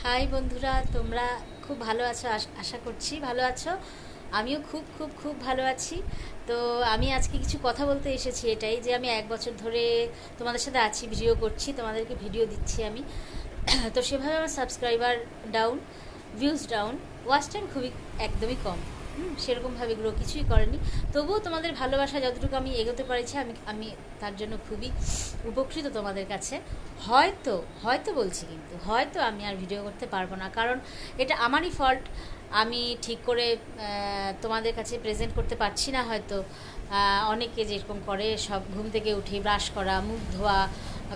High বন্ধুরা, তোমরা খুব ভালো আছো, আশা করছি ভালো আছো। আমিও খুব খুব খুব ভালো আছি। তো আমি আজকে কিছু কথা বলতে এসেছি, এটাই যে আমি 1 বছর ধরে তোমাদের সাথে আছি, ভিডিও করছি, তোমাদেরকে ভিডিও দিচ্ছি আমি। তো সেভাবে আমার subscriber down, views down, watch time খুবই একদমই কম। সেরকমভাবে গ্রো কিছুই করেনি। তবুও তোমাদের ভালোবাসা যতটুকু আমি এগোতে পারছি, আমি আমি তার জন্য খুবই উপকৃত তোমাদের কাছে। হয়তো হয়তো বলছি, কিন্তু হয়তো আমি আর ভিডিও করতে পারবো না, কারণ এটা আমারই ফল্ট। আমি ঠিক করে তোমাদের কাছে প্রেজেন্ট করতে পারছি না হয়তো। অনেকে যেরকম করে, সব ঘুম থেকে উঠে ব্রাশ করা, মুখ ধোয়া,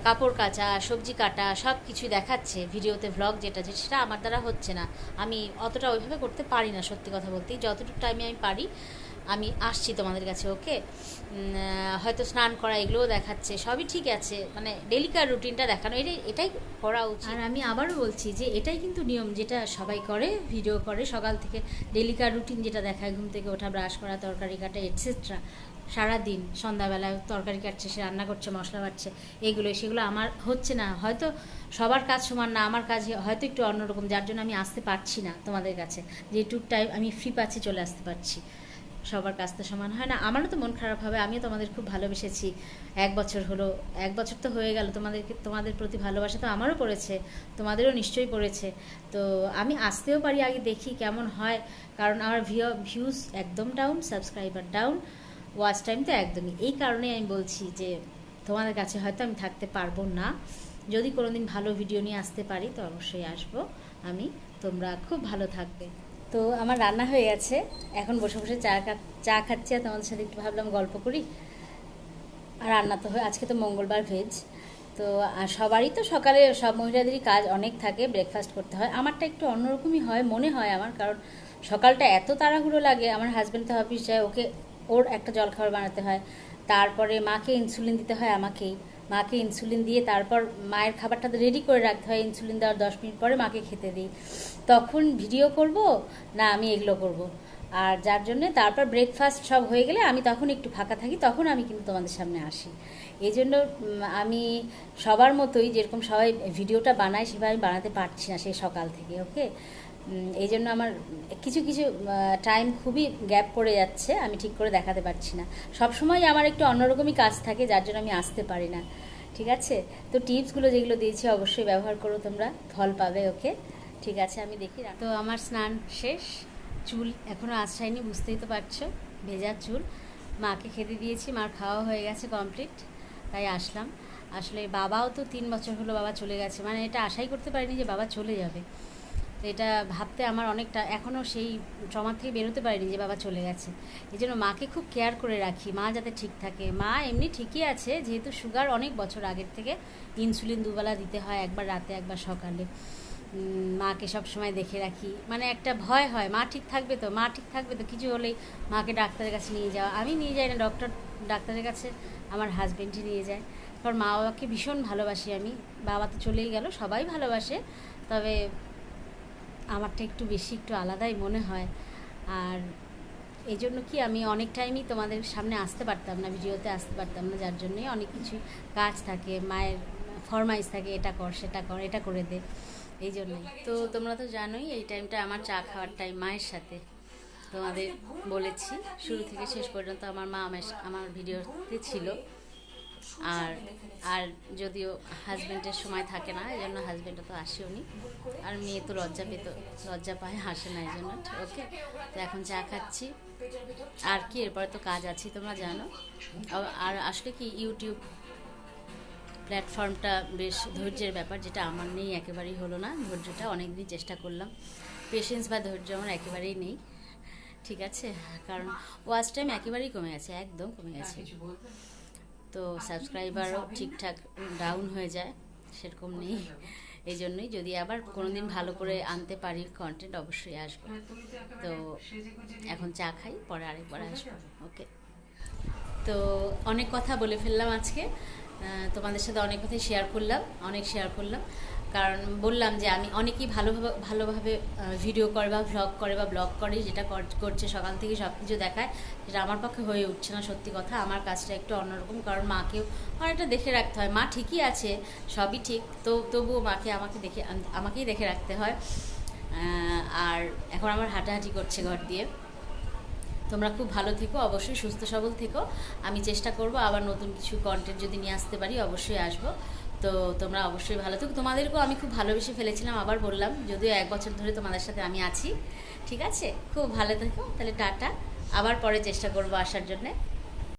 কাপড় কাচা, সবজি কাটা, সব কিছু দেখাচ্ছে ভিডিওতে, ভ্লগ যেটা, সেটা আমার দ্বারা হচ্ছে না। আমি অতটা ওইভাবে করতে পারি না, সত্যি কথা বলতে। যতটুকু টাইমে আমি পারি আমি আসছি তোমাদের কাছে, ওকে। হয়তো স্নান করা এগুলোও দেখাচ্ছে, সবই ঠিক আছে, মানে ডেলিকার রুটিনটা দেখানো, এটাই করা উচিত। আর আমি আবারও বলছি যে এটাই কিন্তু নিয়ম, যেটা সবাই করে, ভিডিও করে সকাল থেকে, ডেলিকার রুটিন যেটা দেখায়, ঘুম থেকে ওঠা, ব্রাশ করা, তরকারি কাটা, এটসেট্রা। সারাদিন সন্ধ্যাবেলায় তরকারি কাটছে, সে রান্না করছে, মশলা বাটছে, সেগুলো আমার হচ্ছে না। হয়তো সবার কাজ সমান না, আমার কাজ হয়তো একটু অন্যরকম, যার জন্য আমি আসতে পারছি না তোমাদের কাছে। যেটুক টাইম আমি ফ্রি পাচ্ছি চলে আসতে পারছি। সবার কাজ তো সমান হয় না, আমারও তো মন খারাপ হবে। আমিও তোমাদের খুব ভালোবেসেছি, 1 বছর হলো, 1 বছর তো হয়ে গেল। তোমাদের প্রতি ভালোবাসা তো আমারও পড়েছে, তোমাদেরও নিশ্চয়ই পড়েছে। তো আমি আসতেও পারি, আগে দেখি কেমন হয়, কারণ আমার ভিউজ একদম down, subscriber down, watch time তো একদমই। এই কারণেই আমি বলছি যে তোমাদের কাছে হয়তো আমি থাকতে পারবো না। যদি কোনোদিন ভালো ভিডিও নিয়ে আসতে পারি তো অবশ্যই আসবো আমি। তোমরা খুব ভালো থাকবে। তো আমার রান্না হয়ে গেছে, এখন বসে বসে চা খাচ্ছি, আর তোমাদের সাথে একটু ভাবলাম গল্প করি। আর রান্না তো আজকে তো মঙ্গলবার, ভেজ। তো আর সবারই তো সকালে, সব মহিলাদেরই কাজ অনেক থাকে, ব্রেকফাস্ট করতে হয়। আমারটা একটু অন্যরকমই হয় মনে হয় আমার, কারণ সকালটা এত তাড়াহুড়ো লাগে। আমার হাজব্যান্ড তো অফিস যায়, ওর একটা জলখাবার বানাতে হয়, তারপরে মাকে ইনসুলিন দিতে হয়, মাকে ইনসুলিন দিয়ে তারপর মায়ের খাবারটা রেডি করে রাখতে হয়, ইনসুলিন দেওয়ার 10 মিনিট পরে মাকে খেতে দিই। তখন ভিডিও করব না আমি এগুলো করব। আর যার জন্যে তারপর ব্রেকফাস্ট সব হয়ে গেলে আমি তখন একটু ফাঁকা থাকি, তখন আমি কিন্তু তোমাদের সামনে আসি। এই জন্য আমি সবার মতোই, যেরকম সবাই ভিডিওটা বানায়, সেভাবে আমি বানাতে পারছি না সেই সকাল থেকে, ওকে। এই জন্য আমার কিছু কিছু টাইম খুবই গ্যাপ পড়ে যাচ্ছে, আমি ঠিক করে দেখাতে পারছি না। সবসময় আমার একটু অন্যরকমই কাজ থাকে, যার জন্য আমি আসতে পারি না, ঠিক আছে। তো টিপসগুলো যেগুলো দিয়েছি অবশ্যই ব্যবহার করো, তোমরা ফল পাবে, ওকে। ঠিক আছে, আমি দেখি। তো আমার স্নান শেষ, চুল এখনও আশ্রায়নি, বুঝতেই তো পারছো, ভেজা চুল। মাকে খেতে দিয়েছি, মার খাওয়া হয়ে গেছে কমপ্লিট, তাই আসলাম। আসলে বাবাও তো 3 বছর হলো বাবা চলে গেছে, মানে এটা আশাই করতে পারিনি যে বাবা চলে যাবে। তো এটা ভাবতে আমার অনেকটা, এখনও সেই ট্রমা থেকে বেরোতে পারিনি যে বাবা চলে গেছে। এই জন্য মাকে খুব কেয়ার করে রাখি, মা যাতে ঠিক থাকে। মা এমনি ঠিকই আছে, যেহেতু সুগার অনেক বছর আগের থেকে, ইনসুলিন দুবেলা দিতে হয়, একবার রাতে একবার সকালে। মাকে সব সময় দেখে রাখি, মানে একটা ভয় হয়, মা ঠিক থাকবে তো, কিছু হলেই মাকে ডাক্তারের কাছে নিয়ে যাওয়া। আমি নিয়ে যাই না ডাক্তারের কাছে, আমার হাজবেন্ডই নিয়ে যায়। কারণ মা বাবাকে ভীষণ ভালোবাসি আমি। বাবা তো চলেই গেল, সবাই ভালোবাসে, তবে আমারটা একটু বেশি, একটু আলাদাই মনে হয়। আর এই জন্য কি আমি অনেক টাইমই তোমাদের সামনে আসতে পারতাম না, ভিডিওতে আসতে পারতাম না, যার জন্যই অনেক কিছু কাজ থাকে, মায়ের ফরমাইশ থাকে, এটা কর, সেটা কর, এটা করে দে, এই জন্যই। তো তোমরা তো জানোই এই টাইমটা আমার চা খাওয়ার টাইম মায়ের সাথে। তোমাদের বলেছি শুরু থেকে শেষ পর্যন্ত আমার মা আমার ভিডিওতে ছিল। আর আর যদিও হাজব্যান্ডের সময় থাকে না, এই জন্য হাজব্যান্ডও তো আসেও নি। আর মেয়ে তো লজ্জা পায়, হাসে না, এই জন্য, ওকে। তো এখন চা খাচ্ছি, আর কি এরপরে তো কাজ আছে, তোমরা জানো। আর আসলে কি, ইউটিউব প্ল্যাটফর্মটা বেশ ধৈর্যের ব্যাপার, যেটা আমার নেই, একেবারেই হলো না ধৈর্যটা। অনেকদিন চেষ্টা করলাম, পেশেন্স বা ধৈর্য আমার একেবারেই নেই, ঠিক আছে। কারণ ওয়াচ টাইম একেবারেই কমে গেছে, একদম কমে গেছে। তো সাবস্ক্রাইবারও ঠিকঠাক ডাউন হয়ে যায়, সেরকম নেই। এই জন্যই, যদি আবার কোনোদিন ভালো করে আনতে পারি কন্টেন্ট, অবশ্যই আসবো। তো এখন চা খাই, পরে আরেকবার আসবো, ওকে। তো অনেক কথা বলে ফেললাম আজকে, তোমাদের সাথে অনেক কথাই শেয়ার করলাম। কারণ বললাম যে আমি অনেকেই ভালোভাবে ভালোভাবে ভিডিও করে বা ভ্লগ করে বা ব্লগ করে, যেটা করছে সকাল থেকে সব কিছু দেখায়, যেটা আমার পক্ষে হয়ে উঠছে না। সত্যি কথা, আমার কাজটা একটু অন্যরকম, কারণ মাকেও অনেকটা দেখে রাখতে হয়। মা ঠিকই আছে, সবই ঠিক, তো তবুও আমাকেই দেখে রাখতে হয়। আর এখন আমার হাঁটাহাঁটি করছে ঘর দিয়ে। তোমরা খুব ভালো থেকো, অবশ্যই সুস্থ সবল থেকো। আমি চেষ্টা করব আবার নতুন কিছু কন্টেন্ট যদি নিয়ে আসতে পারি, অবশ্যই আসবো। তো তোমরা অবশ্যই ভালো থেকো। তোমাদেরকেও আমি খুব ভালোবেসে ফেলেছিলাম, আবার বললাম, যদিও 1 বছর ধরে তোমাদের সাথে আমি আছি। ঠিক আছে, খুব ভালো থেকো তাহলে, টাটা। আবার পরে চেষ্টা করবো আসার জন্যে।